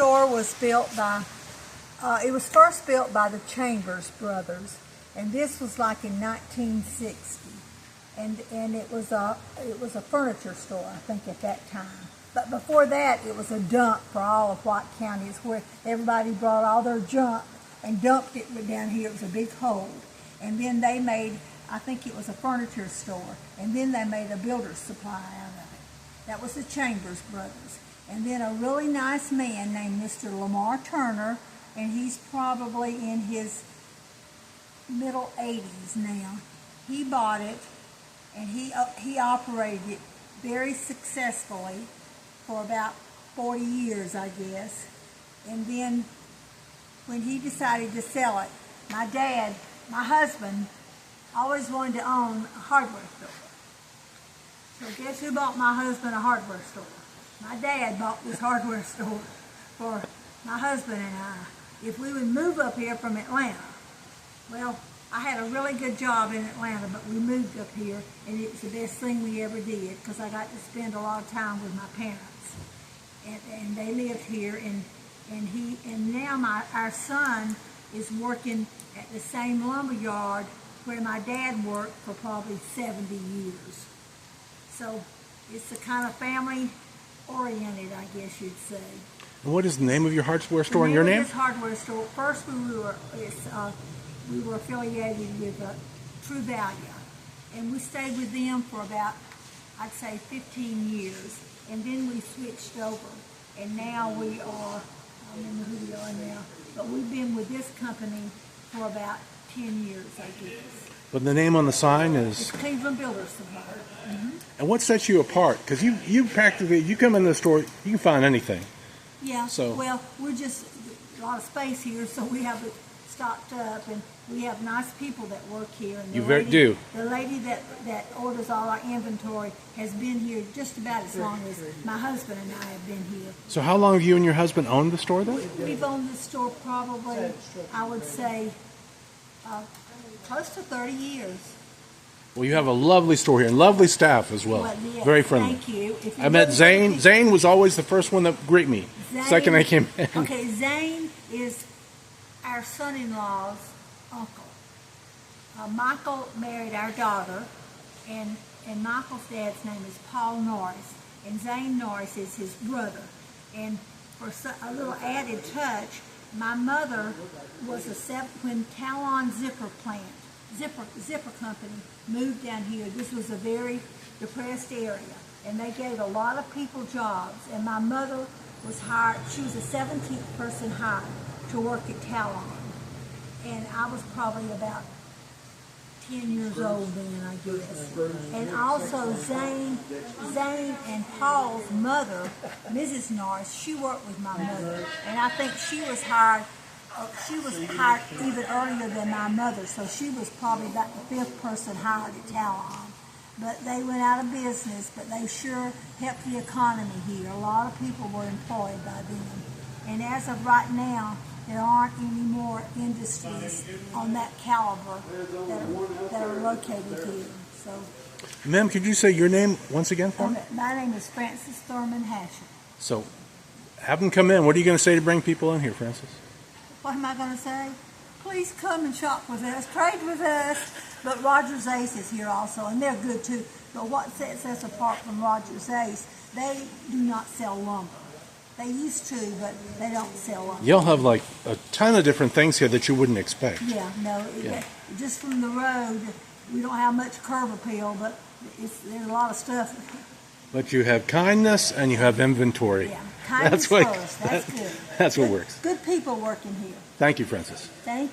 store was built by, it was first built by the Chambers brothers, and this was like in 1960. And it was a furniture store, I think, at that time. But before that, it was a dump for all of White County. It's where everybody brought all their junk and dumped it down here. It was a big hole. And then they made, I think it was a furniture store, and then they made a builder's supply out of it. That was the Chambers brothers. And then a really nice man named Mr. Lamar Turner, and he's probably in his middle 80s now. He bought it, and he operated it very successfully for about 40 years, I guess. And then when he decided to sell it, my husband, always wanted to own a hardware store. So guess who bought my husband a hardware store? My dad bought this hardware store for my husband and I, if we would move up here from Atlanta. Well, I had a really good job in Atlanta, but we moved up here, and it was the best thing we ever did, because I got to spend a lot of time with my parents. And they lived here, and now our son is working at the same lumber yard where my dad worked for probably 70 years. So it's the kind of family-oriented, I guess you'd say. And what is the name of your hardware store and your name? This hardware store. First, we were affiliated with True Value, and we stayed with them for about, I'd say, 15 years, and then we switched over, and now we are, I don't remember who we are now, but we've been with this company for about 10 years, I guess. But the name on the sign is? It's Cleveland Builders Supply. Mm-hmm. And what sets you apart? Because you practically, you come in the store, you can find anything. Yeah, so, well, we're just a lot of space here, so we have it stocked up, and we have nice people that work here. And you do. The lady that orders all our inventory has been here just about as long as my husband and I have been here. So how long have you and your husband owned the store then? We've owned the store probably, I would say, close to 30 years. Well, you have a lovely store here, and lovely staff as well. Yes, very friendly. Thank you. I met Zane. Zane was always the first one that greeted me. Second I came in. Okay, Zane is our son-in-law's uncle. Michael married our daughter, and Michael's dad's name is Paul Norris, and Zane Norris is his brother. And for a little added touch, my mother was when Talon Zipper Company moved down here. This was a very depressed area, and they gave a lot of people jobs, and my mother was hired. She was the 17th person hired to work at Talon, and I was probably about 10 years old then, I guess. And also Zane and Paul's mother, Mrs. Norris, she worked with my mother, and I think she was hired even earlier than my mother, so she was probably about the 5th person hired at Talon. But they went out of business, but they sure helped the economy here. A lot of people were employed by them. And as of right now, there aren't any more industries on that caliber that are located here. So, ma'am, could you say your name once again for me? My name is Frances Thurman Hasher. So, have them come in. What are you going to say to bring people in here, Frances? What am I going to say? Please come and shop with us, trade with us. But Rogers Ace is here also, and they're good too. But what sets us apart from Rogers Ace, they do not sell lumber. They used to, but they don't sell lumber. You'll have like a ton of different things here that you wouldn't expect. Yeah, no. Just from the road, we don't have much curb appeal, but there's a lot of stuff. But you have kindness and you have inventory. Yeah, kindness first. That's good. That's what works. Good people working here. Thank you, Frances. Thank you.